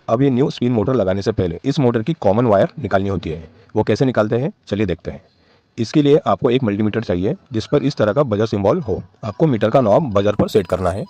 अब ये new spin motor लगाने से पहले इस मोटर की कॉमन वायर निकालनी होती है। वो कैसे निकालते हैं चलिए देखते हैं। इसके लिए आपको एक मल्टीमीटर चाहिए जिस पर इस तरह का बजर सिंबल हो। आपको मीटर का नॉब बजर पर सेट करना है।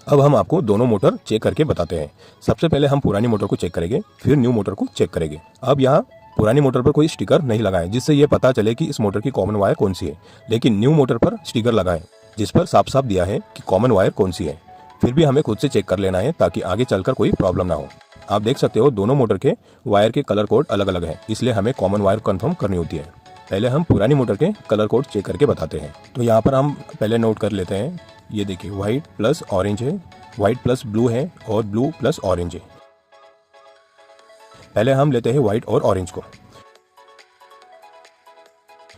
अब हम आपको दोनों मोटर चेक करके बताते हैं। सबसे पहले हम पुरानी मोटर को चेक करेंगे, फिर न्यू मोटर को चेक करेंगे। अब यहाँ पुरानी मोटर पर कोई स्टिकर नहीं लगाएं जिससे ये पता चले कि इस मोटर की कॉमन वायर कौन सी है, लेकिन न्यू मोटर पर स्टिकर लगाएं जिस पर साफ साफ दिया है कि कॉमन वायर कौन सी है। फिर भी हमें खुद से चेक कर लेना है ताकि आगे चलकर कोई प्रॉब्लम ना हो। आप देख सकते हो दोनों मोटर के वायर के कलर कोड अलग अलग है, इसलिए हमें कॉमन वायर कंफर्म करनी होती है। पहले हम पुरानी मोटर के कलर कोड चेक करके बताते हैं। तो यहाँ पर हम पहले नोट कर लेते हैं। ये देखिए व्हाइट प्लस ऑरेंज है, व्हाइट प्लस ब्लू है और ब्लू प्लस ऑरेंज है। पहले हम लेते हैं व्हाइट और ऑरेंज को।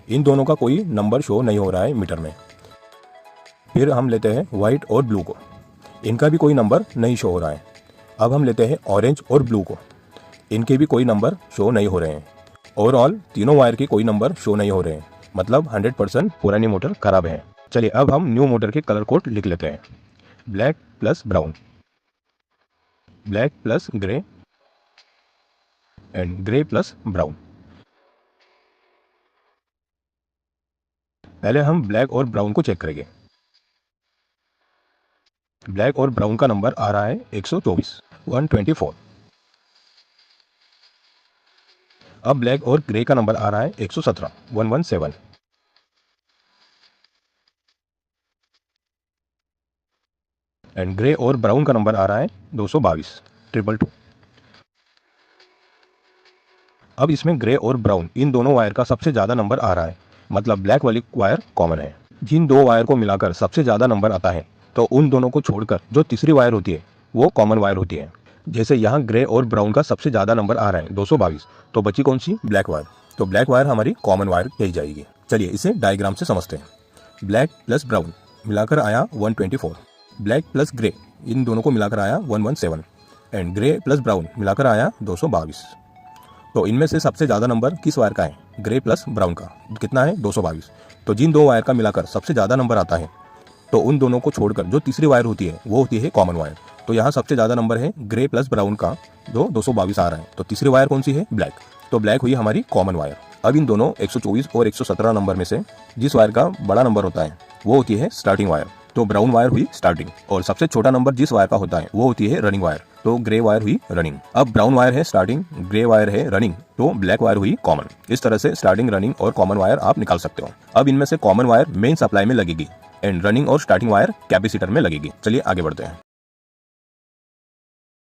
इन दोनों का कोई नंबर शो नहीं हो रहा है मीटर में। फिर हम लेते हैं व्हाइट और ब्लू को, इनका भी कोई नंबर नहीं शो हो रहा है। अब हम लेते हैं ऑरेंज और ब्लू को, इनके भी कोई नंबर शो नहीं हो रहे हैं। ओवरऑल तीनों वायर के कोई नंबर शो नहीं हो रहे हैं, मतलब 100% पुरानी मोटर खराब है। चलिए अब हम न्यू मोटर के कलर कोड लिख लेते हैं। Black plus brown, black plus grey and grey plus brown. पहले हम ब्लैक और ब्राउन को चेक करेंगे। ब्लैक और ब्राउन का नंबर आ रहा है 124, 124। अब ब्लैक और ग्रे का नंबर आ रहा है 117, 117। एंड ग्रे और ब्राउन का नंबर आ रहा है 222, 222। अब इसमें ग्रे और ब्राउन इन दोनों वायर का सबसे ज़्यादा नंबर आ रहा है, मतलब ब्लैक वाली वायर कॉमन है। जिन दो वायर को मिलाकर सबसे ज़्यादा नंबर आता है तो उन दोनों को छोड़कर जो तीसरी वायर होती है वो कॉमन वायर होती है। जैसे यहाँ ग्रे और ब्राउन का सबसे ज़्यादा नंबर आ रहा है 222, तो बची कौन सी? Black wire. तो ब्लैक वायर हमारी कॉमन वायर कही जाएगी। चलिए इसे डायग्राम से समझते हैं। ब्लैक प्लस ब्राउन मिलाकर आया 124, ब्लैक प्लस ग्रे इन दोनों को मिलाकर आया 117 एंड ग्रे प्लस ब्राउन मिलाकर आया 222। तो इनमें से सबसे ज़्यादा नंबर किस वायर का है? ग्रे प्लस ब्राउन का। कितना है? 222। तो जिन दो वायर का मिलाकर सबसे ज़्यादा नंबर आता है तो उन दोनों को छोड़कर जो तीसरी वायर होती है वो होती है कॉमन वायर। तो यहाँ सबसे ज़्यादा नंबर है ग्रे प्लस ब्राउन का, जो 222 आ रहा है। तो तीसरी वायर कौन सी है? ब्लैक। तो ब्लैक हुई हमारी कॉमन वायर। अब इन दोनों 124 और 117 नंबर में से जिस वायर का बड़ा नंबर होता है वो होती है स्टार्टिंग वायर। तो ब्राउन वायर हुई स्टार्टिंग, और सबसे छोटा नंबर जिस वायर का होता है वो होती है रनिंग वायर। तो ग्रे वायर हुई रनिंग। अब ब्राउन वायर है स्टार्टिंग, ग्रे वायर है रनिंग, तो ब्लैक वायर हुई कॉमन। इस तरह से स्टार्टिंग, रनिंग और कॉमन वायर आप निकाल सकते हो। अब इनमें से कॉमन वायर मेन सप्लाई में लगेगी एंड रनिंग और स्टार्टिंग वायर कैपेसिटर में लगेगी। चलिए आगे बढ़ते हैं।